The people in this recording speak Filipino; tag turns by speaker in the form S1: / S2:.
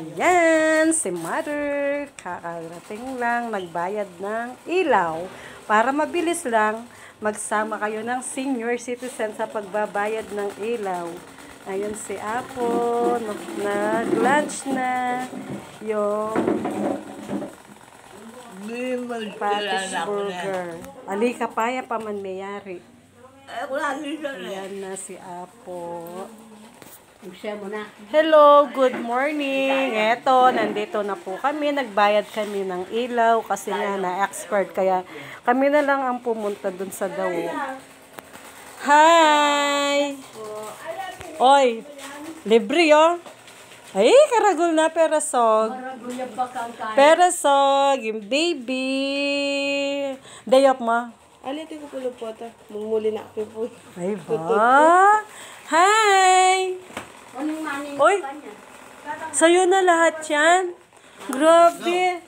S1: Ayan, si Mother. Kakarating lang, nagbayad ng ilaw. Para mabilis lang, magsama kayo ng senior citizen sa pagbabayad ng ilaw. Ayun si Apo, nag-lunch na. Yung Patis Burger. Alika paya pa man mayari. Ayan na si Apo. Hello, good morning. Eto, nandito na po kami. Nagbayad kami ng ilaw kasi nga na-expert. Kaya kami na lang ang pumunta dun sa Dawo. Hi! Oy, libre oh. Ay, karagol na perasog. Perasog, yung baby. Dayop mo.
S2: Alitin ko pulo po ito. Mumuli na ako po.
S1: Ay ba? Hi! Oy, sa'yo na lahat yan. Grabe.